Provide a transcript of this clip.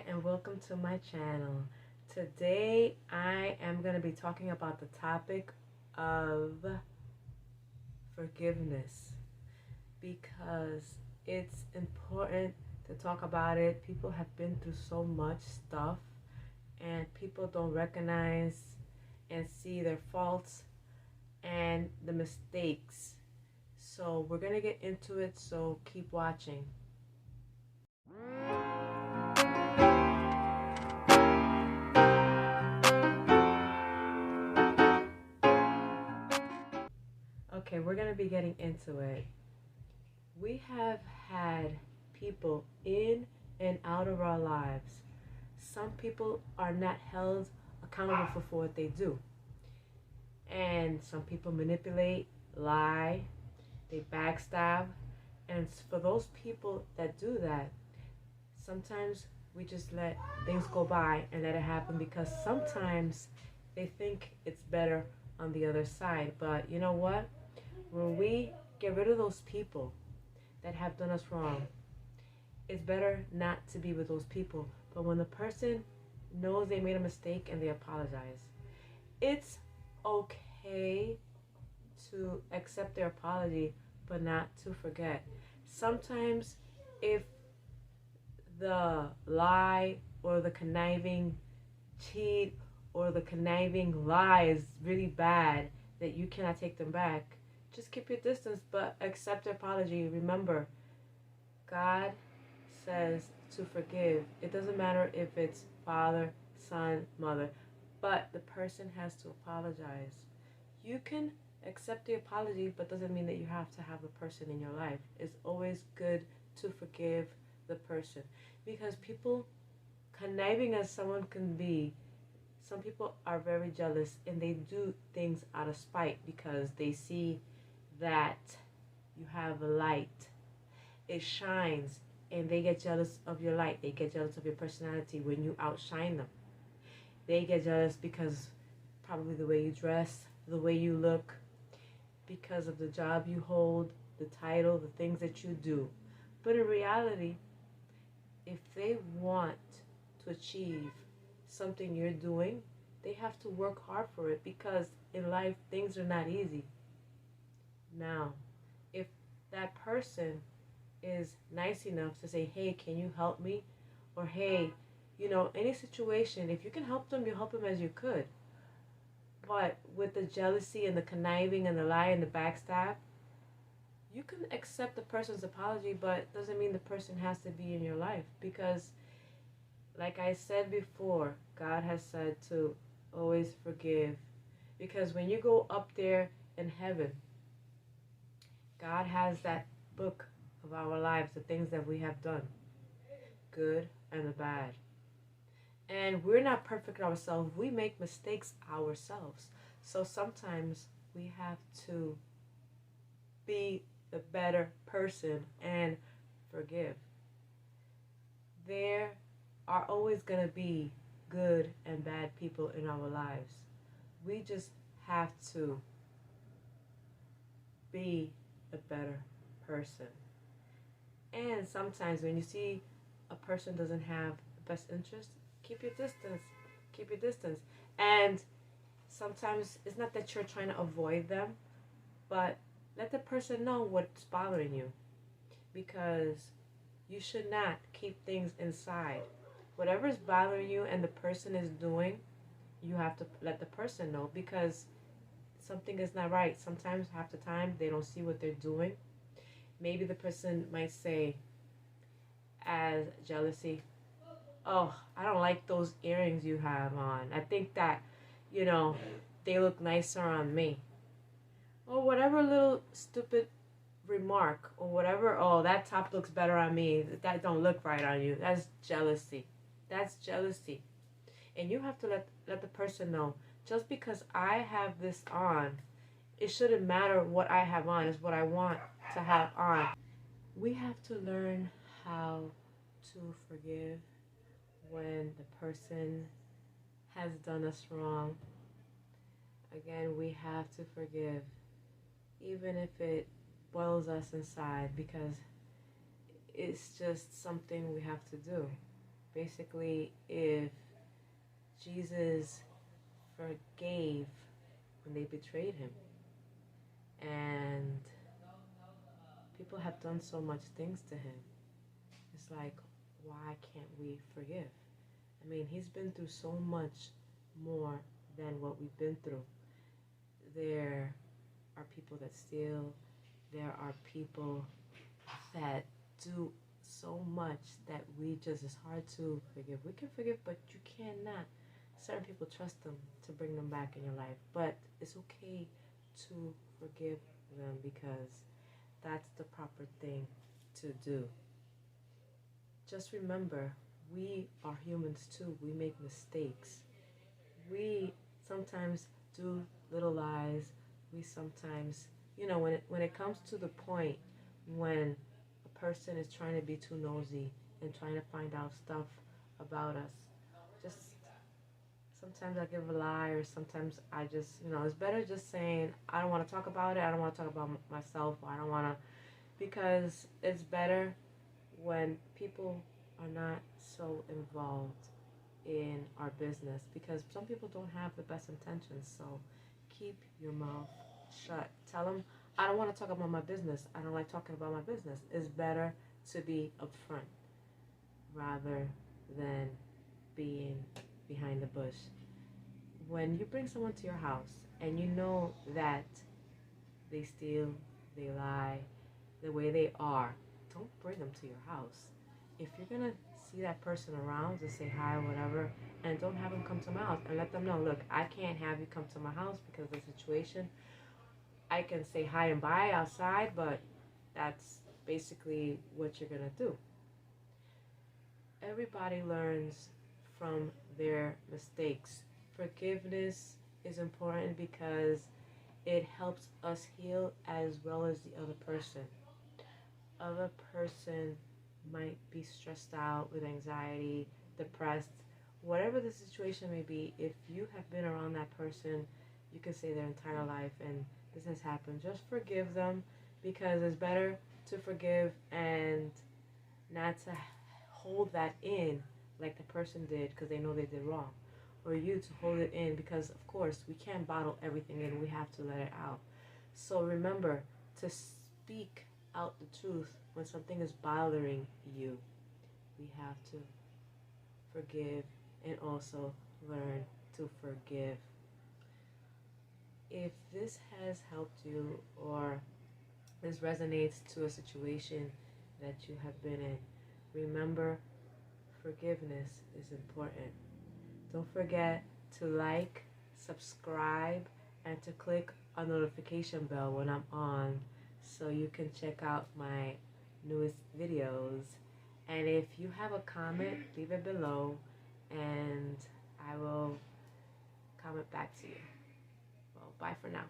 Hi and welcome to my channel. Today I am going to be talking about the topic of forgiveness because it's important to talk about it. People have been through so much stuff and people don't recognize and see their faults and the mistakes. So we're going to get into it, so keep watching. Okay, we're going to be getting into it. We have had people in and out of our lives. Some people are not held accountable for what they do. And some people manipulate, lie, they backstab. And for those people that do that, sometimes we just let things go by and let it happen because sometimes they think it's better on the other side. But you know what? When we get rid of those people that have done us wrong, it's better not to be with those people. But when the person knows they made a mistake and they apologize, it's okay to accept their apology, but not to forget. Sometimes if the lie or the conniving cheat or the conniving lie is really bad that you cannot take them back, just keep your distance, but accept the apology. Remember, God says to forgive. It doesn't matter if it's father, son, mother, but the person has to apologize. You can accept the apology, but doesn't mean that you have to have the person in your life. It's always good to forgive the person because people, conniving as someone can be, some people are very jealous and they do things out of spite because they see that you have a light, it shines, and they get jealous of your light. They get jealous of your personality when you outshine them. They get jealous because probably the way you dress, the way you look, because of the job you hold, the title, the things that you do. But in reality, if they want to achieve something you're doing, they have to work hard for it because in life things are not easy. Now, if that person is nice enough to say, hey, can you help me? Or hey, any situation, if you can help them, you help them as you could. But with the jealousy and the conniving and the lie and the backstab, you can accept the person's apology, but it doesn't mean the person has to be in your life. Because, like I said before, God has said to always forgive. Because when you go up there in heaven, God has that book of our lives, the things that we have done, good and the bad. And we're not perfect ourselves. We make mistakes ourselves. So sometimes we have to be the better person and forgive. There are always going to be good and bad people in our lives. We just have to be a better person. And sometimes when you see a person doesn't have the best interest, keep your distance. Keep your distance. And sometimes it's not that you're trying to avoid them, but let the person know what's bothering you. Because you should not keep things inside. Whatever is bothering you and the person is doing, you have to let the person know because something is not right. Sometimes, half the time, they don't see what they're doing. Maybe the person might say, as jealousy, oh, I don't like those earrings you have on. I think that, they look nicer on me. Or whatever little stupid remark or whatever, oh, that top looks better on me. That don't look right on you. That's jealousy. That's jealousy. And you have to let the person know, just because I have this on, it shouldn't matter what I have on. It's what I want to have on. We have to learn how to forgive when the person has done us wrong. Again, we have to forgive, even if it boils us inside, because it's just something we have to do. Basically, if Jesus forgave when they betrayed him, and people have done so much things to him, it's like, why can't we forgive? I mean, he's been through so much more than what we've been through. There are people that steal. There are people that do so much that we just, it's hard to forgive. We can forgive, but you cannot. Certain people, trust them to bring them back in your life. But it's okay to forgive them because that's the proper thing to do. Just remember, we are humans too. We make mistakes. We sometimes do little lies. We sometimes, when it comes to the point when a person is trying to be too nosy and trying to find out stuff about us, just sometimes I give a lie, or sometimes I just, it's better just saying, I don't want to talk about it. I don't want to talk about myself. Or I don't want to, because it's better when people are not so involved in our business, because some people don't have the best intentions. So keep your mouth shut. Tell them, I don't want to talk about my business. I don't like talking about my business. It's better to be upfront rather than being behind the bush. When you bring someone to your house and you know that they steal, they lie, the way they are, don't bring them to your house. If you're going to see that person around, just say hi or whatever, and don't have them come to my house, and let them know, look, I can't have you come to my house because of the situation. I can say hi and bye outside, but that's basically what you're going to do. Everybody learns from their mistakes. Forgiveness is important because it helps us heal as well as the other person. Other person might be stressed out with anxiety, depressed, whatever the situation may be. If you have been around that person, you can say their entire life and this has happened, just forgive them, because it's better to forgive and not to hold that in like the person did because they know they did wrong, or you to hold it in because, of course, we can't bottle everything in. We have to let it out. So remember to speak out the truth when something is bothering you. We have to forgive and also learn to forgive. If this has helped you, or this resonates to a situation that you have been in, remember, forgiveness is important. Don't forget to like, subscribe, and to click a notification bell when I'm on, so you can check out my newest videos. And if you have a comment, leave it below and I will comment back to you. Well, bye for now.